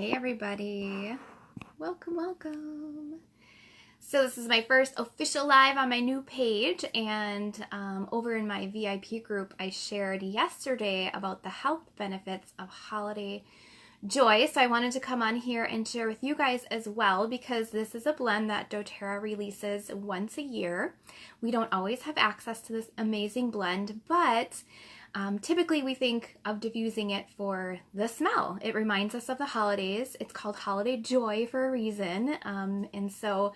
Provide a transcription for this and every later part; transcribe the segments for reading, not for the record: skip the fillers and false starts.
Hey everybody, welcome. So this is my first official live on my new page, and over in my VIP group I shared yesterday about the health benefits of holiday joy. So I wanted to come on here and share with you guys as well, because this is a blend that doTERRA releases once a year. We don't always have access to this amazing blend, but typically we think of diffusing it for the smell. It reminds us of the holidays. It's called holiday joy for a reason. And so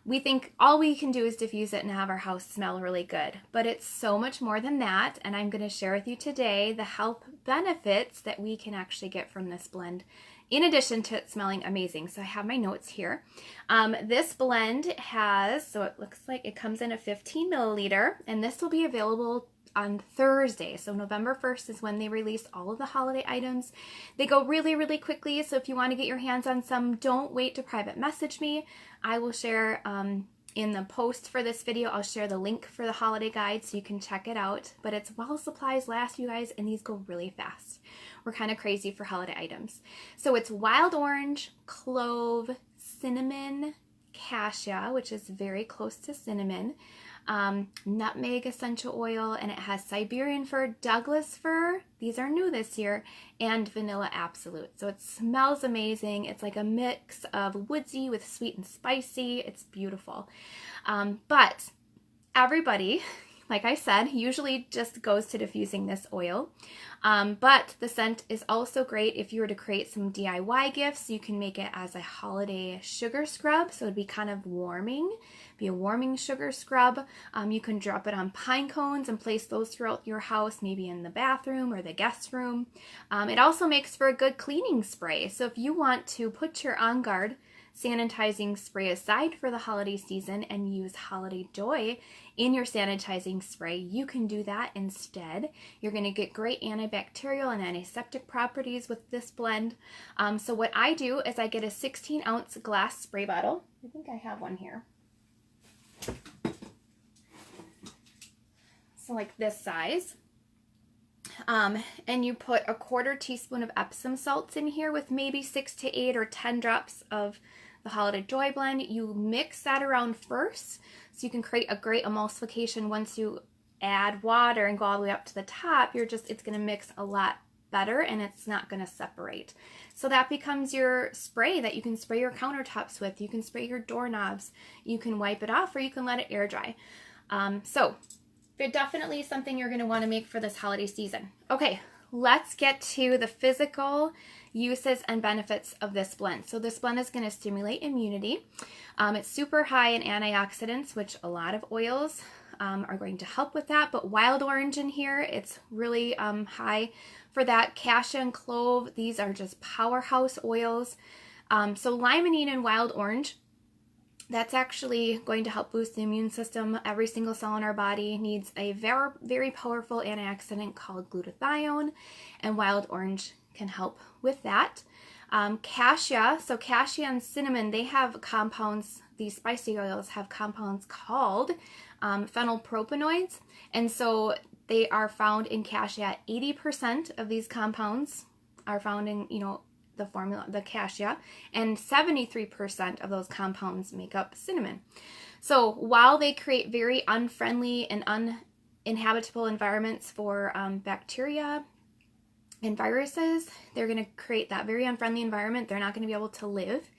we think all we can do is diffuse it and have our house smell really good. But it's so much more than that. And I'm going to share with you today the health benefits that we can actually get from this blend, in addition to it smelling amazing. So I have my notes here. This blend has, so it looks like it comes in a 15 milliliter, and this will be available on Thursday. So November 1st is when they release all of the holiday items. They go really, really quickly. So if you want to get your hands on some, don't wait to private message me. I will share in the post for this video, I'll share the link for the holiday guide so you can check it out. But it's while supplies last, you guys, and these go really fast. We're kind of crazy for holiday items. So it's wild orange, clove, cinnamon, cassia, which is very close to cinnamon, nutmeg essential oil, and it has Siberian fir, Douglas fir, these are new this year, and vanilla absolute. So it smells amazing. It's like a mix of woodsy with sweet and spicy. It's beautiful. But everybody, like I said, usually just goes to diffusing this oil. But the scent is also great if you were to create some DIY gifts. You can make it as a holiday sugar scrub, so it'd be kind of warming, be a warming sugar scrub. You can drop it on pine cones and place those throughout your house, maybe in the bathroom or the guest room. It also makes for a good cleaning spray. So if you want to put your On Guard sanitizing spray aside for the holiday season and use holiday joy in your sanitizing spray, you can do that instead. You're going to get great antibacterial and antiseptic properties with this blend. So what I do is I get a 16-ounce glass spray bottle. I think I have one here. So like this size. And you put a 1/4 teaspoon of Epsom salts in here with maybe 6 to 8 or 10 drops of the holiday joy blend. You mix that around first so you can create a great emulsification. Once you add water and go all the way up to the top, it's going to mix a lot better and it's not going to separate. So that becomes your spray that you can spray your countertops with. You can spray your doorknobs. You can wipe it off, or you can let it air dry. So definitely something you're going to want to make for this holiday season. Okay, let's get to the physical uses and benefits of this blend. So this blend is going to stimulate immunity. It's super high in antioxidants, which a lot of oils are going to help with that. But wild orange in here, it's really high for that. Cassia and clove, these are just powerhouse oils. So limonene and wild orange, that's actually going to help boost the immune system. Every single cell in our body needs a very, very powerful antioxidant called glutathione, and wild orange can help with that. Cassia, so cassia and cinnamon, they have compounds, these spicy oils have compounds called phenylpropanoids, and so they are found in cassia. 80% of these compounds are found in, the formula, the cassia, and 73% of those compounds make up cinnamon. So while they create very unfriendly and uninhabitable environments for bacteria and viruses, they're going to create that very unfriendly environment. They're not going to be able to live.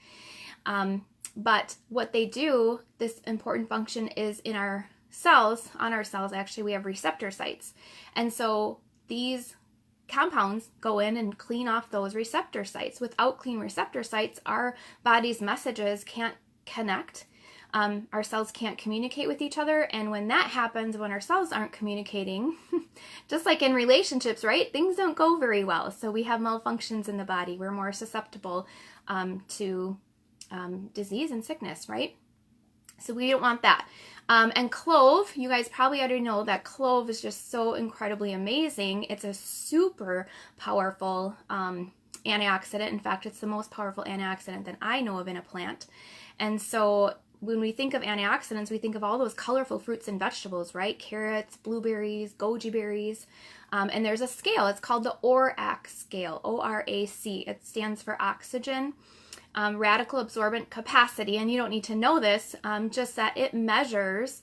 But what they do, this important function is in our cells, on our cells actually, we have receptor sites. And so these compounds go in and clean off those receptor sites. Without clean receptor sites, our body's messages can't connect. Our cells can't communicate with each other. And when that happens, when our cells aren't communicating, just like in relationships, right? Things don't go very well. So we have malfunctions in the body. We're more susceptible to disease and sickness, right? So we don't want that. And clove, you guys probably already know that clove is just so incredibly amazing. It's a super powerful antioxidant. In fact, it's the most powerful antioxidant that I know of in a plant. And so when we think of antioxidants, we think of all those colorful fruits and vegetables, right? Carrots, blueberries, goji berries. And there's a scale. It's called the ORAC scale, ORAC. It stands for oxygen, radical absorbent capacity. And you don't need to know this, just that it measures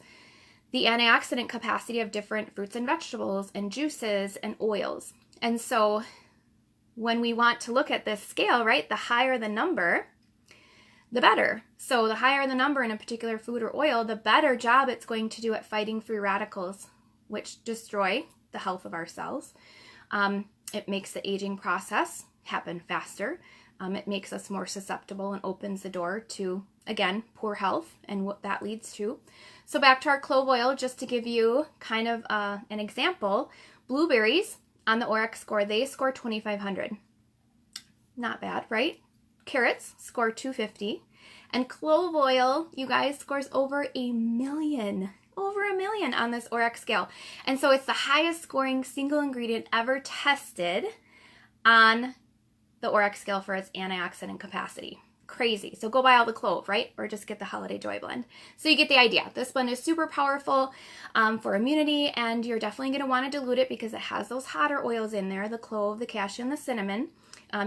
the antioxidant capacity of different fruits and vegetables and juices and oils. And so when we want to look at this scale, right, the higher the number, the better. So the higher the number in a particular food or oil, the better job it's going to do at fighting free radicals, which destroy the health of our cells. It makes the aging process happen faster. It makes us more susceptible and opens the door to, again, poor health and what that leads to. So back to our clove oil, just to give you kind of an example, blueberries on the ORAC score, they score 2,500. Not bad, right? Carrots score 250. And clove oil, you guys, scores over 1 million. Over 1 million on this ORAC scale. And so it's the highest scoring single ingredient ever tested on the ORAC scale for its antioxidant capacity. Crazy. So go buy all the clove, right? Or just get the Holiday Joy blend. So you get the idea. This blend is super powerful for immunity, and you're definitely going to want to dilute it because it has those hotter oils in there, the clove, the cassia, and the cinnamon.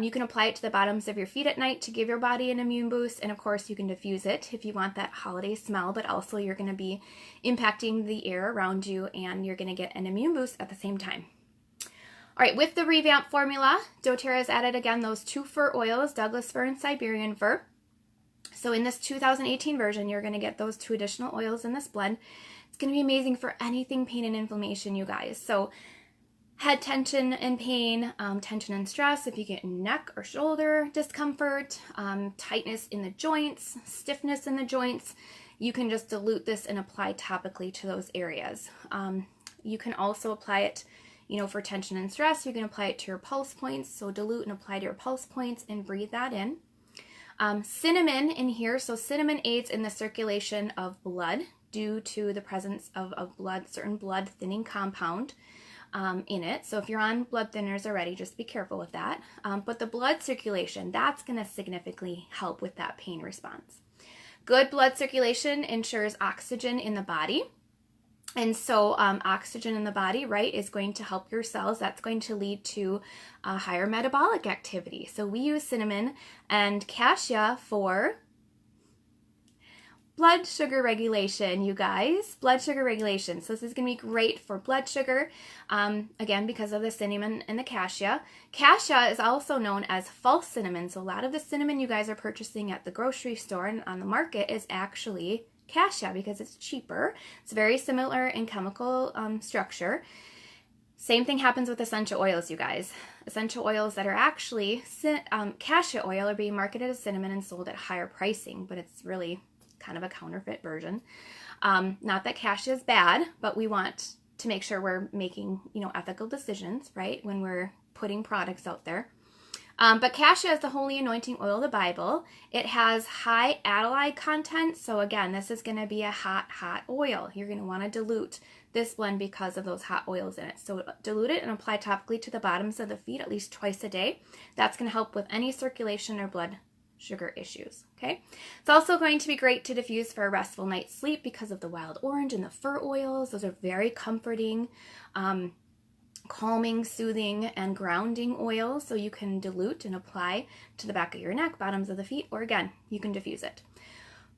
You can apply it to the bottoms of your feet at night to give your body an immune boost, and of course you can diffuse it if you want that holiday smell, but also you're going to be impacting the air around you and you're going to get an immune boost at the same time. All right, with the revamped formula, doTERRA has added again those 2 fir oils, Douglas fir and Siberian fir. So in this 2018 version, you're going to get those 2 additional oils in this blend. It's going to be amazing for anything pain and inflammation, you guys. So head tension and pain, tension and stress, if you get neck or shoulder discomfort, tightness in the joints, stiffness in the joints, you can just dilute this and apply topically to those areas. You can also apply it, you know, for tension and stress. You can apply it to your pulse points. So dilute and apply to your pulse points and breathe that in. Cinnamon in here. So cinnamon aids in the circulation of blood due to the presence of blood, certain blood thinning compound in it. So if you're on blood thinners already, just be careful with that. But the blood circulation, that's going to significantly help with that pain response. Good blood circulation ensures oxygen in the body. And so oxygen in the body, right, is going to help your cells. That's going to lead to higher metabolic activity. So we use cinnamon and cassia for blood sugar regulation, you guys. Blood sugar regulation. So this is going to be great for blood sugar, again, because of the cinnamon and the cassia. Cassia is also known as false cinnamon. So a lot of the cinnamon you guys are purchasing at the grocery store and on the market is actually cassia because it's cheaper. It's very similar in chemical structure. Same thing happens with essential oils, you guys. Essential oils that are actually cassia oil are being marketed as cinnamon and sold at higher pricing, but it's really kind of a counterfeit version. Not that cassia is bad, but we want to make sure we're making, you know, ethical decisions, right, when we're putting products out there. But cassia is the holy anointing oil of the Bible. It has high alkali content. So again, this is going to be a hot oil. You're going to want to dilute this blend because of those hot oils in it. So dilute it and apply topically to the bottoms of the feet at least twice a day. That's going to help with any circulation or blood sugar issues. Okay. It's also going to be great to diffuse for a restful night's sleep because of the wild orange and the fir oils. Those are very comforting, calming, soothing, and grounding oils. So you can dilute and apply to the back of your neck, bottoms of the feet, or again, you can diffuse it.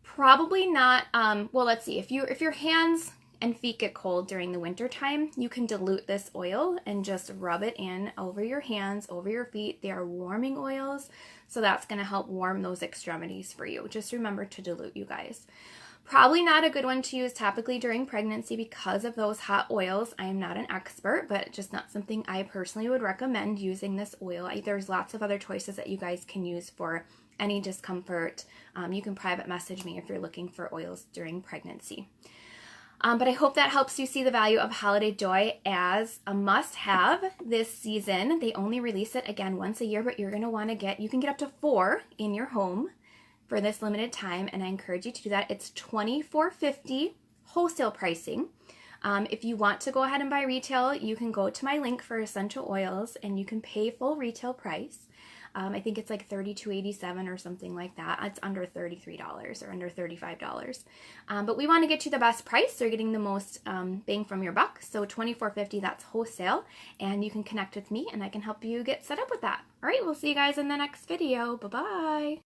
Probably not, well, let's see, if your hands and feet get cold during the winter time, you can dilute this oil and just rub it in over your hands, over your feet. They are warming oils, so that's going to help warm those extremities for you. Just remember to dilute, you guys. Probably not a good one to use topically during pregnancy because of those hot oils. I am not an expert, but just not something I personally would recommend using this oil. There's lots of other choices that you guys can use for any discomfort. You can private message me if you're looking for oils during pregnancy. But I hope that helps you see the value of Holiday Joy as a must-have this season. They only release it again once a year, but you're going to want to you can get up to 4 in your home for this limited time, and I encourage you to do that. It's $24.50 wholesale pricing. If you want to go ahead and buy retail, you can go to my link for essential oils and you can pay full retail price. I think it's like $32.87 or something like that. It's under $33 or under $35. But we want to get you the best price, so you're getting the most bang from your buck. So $24.50, that's wholesale, and you can connect with me and I can help you get set up with that. All right, we'll see you guys in the next video. Bye-bye.